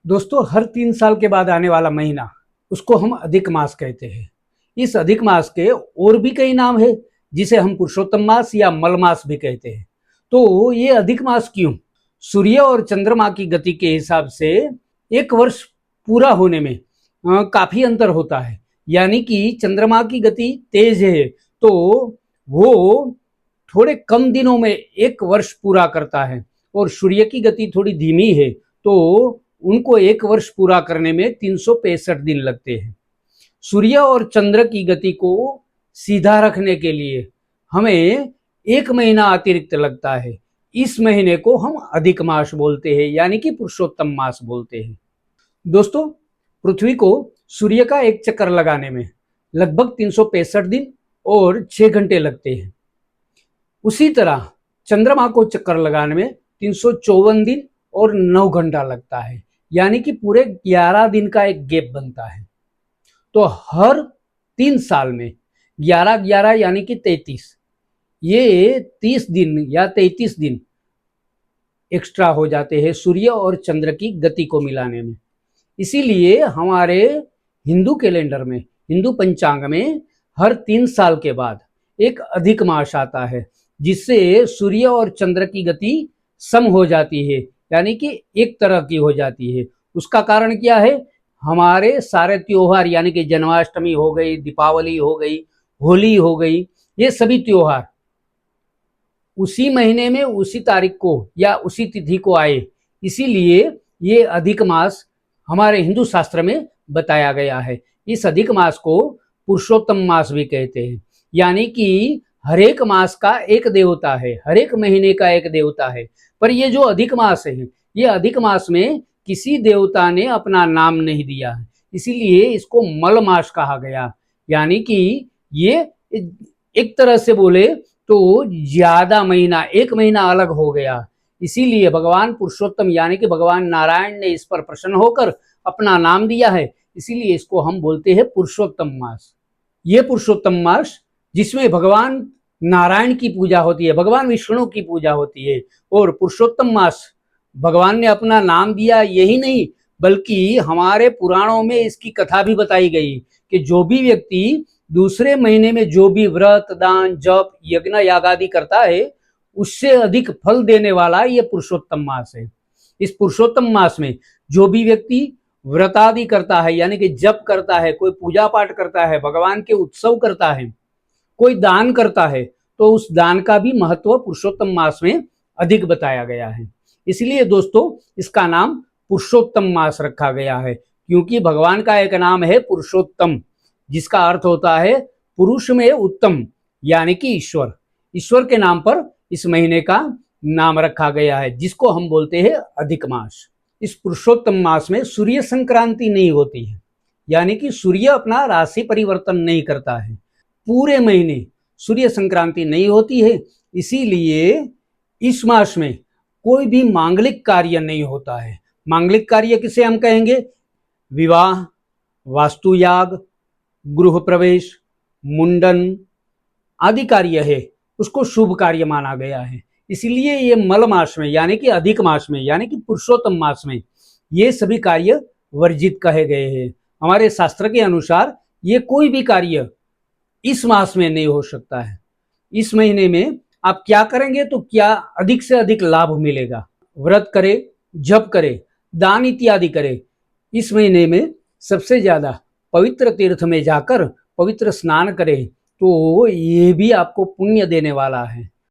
दोस्तों, हर 3 साल के बाद आने वाला महीना उसको हम अधिक मास कहते हैं। इस अधिक मास के और भी कई नाम है, जिसे हम पुरुषोत्तम मास या मल मास भी कहते हैं। तो ये अधिक मास क्यों? सूर्य और चंद्रमा की गति के हिसाब से एक वर्ष पूरा होने में काफी अंतर होता है। यानी कि चंद्रमा की गति तेज है तो वो थोड़े कम दिनों में एक वर्ष पूरा करता है, और सूर्य की गति थोड़ी धीमी है तो उनको एक वर्ष पूरा करने में 365 दिन लगते हैं। सूर्य और चंद्र की गति को सीधा रखने के लिए हमें एक महीना अतिरिक्त लगता है। इस महीने को हम अधिक मास बोलते हैं, यानी कि पुरुषोत्तम मास बोलते हैं। दोस्तों, पृथ्वी को सूर्य का एक चक्कर लगाने में लगभग 365 दिन और 6 घंटे लगते हैं। उसी तरह चंद्रमा को चक्कर लगाने में 354 दिन और 9 घंटा लगता है, यानी कि पूरे 11 दिन का एक गैप बनता है। तो हर 3 साल में 11-11 यानी कि 33, ये 30 दिन या 33 दिन एक्स्ट्रा हो जाते हैं सूर्य और चंद्र की गति को मिलाने में। इसीलिए हमारे हिंदू कैलेंडर में, हिंदू पंचांग में हर 3 साल के बाद एक अधिक मास आता है, जिससे सूर्य और चंद्र की गति सम हो जाती है, यानी कि एक तरह की हो जाती है। उसका कारण क्या है? हमारे सारे त्योहार, यानी कि जन्माष्टमी हो गई, दीपावली हो गई, होली हो गई, ये सभी त्योहार उसी महीने में उसी तारीख को या उसी तिथि को आए। इसीलिए ये अधिक मास हमारे हिंदू शास्त्र में बताया गया है। इस अधिक मास को पुरुषोत्तम मास भी कहते हैं, यानी कि हर एक मास का एक देवता है, हर एक महीने का एक देवता है। पर ये जो अधिक मास है, ये अधिक मास में किसी देवता ने अपना नाम नहीं दिया है, इसीलिए इसको मल मास कहा गया। यानी कि ये एक तरह से बोले तो ज्यादा महीना, एक महीना अलग हो गया। इसीलिए भगवान पुरुषोत्तम यानी कि भगवान नारायण ने इस पर प्रसन्न होकर अपना नाम दिया है। इसीलिए इसको हम बोलते हैं पुरुषोत्तम मास। ये पुरुषोत्तम मास जिसमें भगवान नारायण की पूजा होती है, भगवान विष्णु की पूजा होती है। और पुरुषोत्तम मास भगवान ने अपना नाम दिया, यही नहीं बल्कि हमारे पुराणों में इसकी कथा भी बताई गई कि जो भी व्यक्ति दूसरे महीने में जो भी व्रत, दान, जप, यज्ञ, याग आदि करता है, उससे अधिक फल देने वाला ये पुरुषोत्तम मास है। इस पुरुषोत्तम मास में जो भी व्यक्ति व्रत आदि करता है, यानी कि जप करता है, कोई पूजा पाठ करता है, भगवान के उत्सव करता है, कोई दान करता है, तो उस दान का भी महत्व पुरुषोत्तम मास में अधिक बताया गया है। इसलिए दोस्तों, इसका नाम पुरुषोत्तम मास रखा गया है, क्योंकि भगवान का एक नाम है पुरुषोत्तम, जिसका अर्थ होता है पुरुष में उत्तम, यानी कि ईश्वर। ईश्वर के नाम पर इस महीने का नाम रखा गया है, जिसको हम बोलते हैं अधिक मास। इस पुरुषोत्तम मास में सूर्य संक्रांति नहीं होती है, यानी कि सूर्य अपना राशि परिवर्तन नहीं करता है। पूरे महीने सूर्य संक्रांति नहीं होती है, इसीलिए इस मास में कोई भी मांगलिक कार्य नहीं होता है। मांगलिक कार्य किसे हम कहेंगे? विवाह, वास्तुयाग, गृह प्रवेश, मुंडन आदि कार्य है, उसको शुभ कार्य माना गया है। इसलिए ये मल मास में, यानी कि अधिक मास में, यानी कि पुरुषोत्तम मास में ये सभी कार्य वर्जित कहे गए हैं। हमारे शास्त्र के अनुसार ये कोई भी कार्य इस मास में नहीं हो सकता है। इस महीने में आप क्या करेंगे तो क्या अधिक से अधिक लाभ मिलेगा? व्रत करे, जप करे, दान इत्यादि करे। इस महीने में सबसे ज्यादा पवित्र तीर्थ में जाकर पवित्र स्नान करें, तो ये भी आपको पुण्य देने वाला है।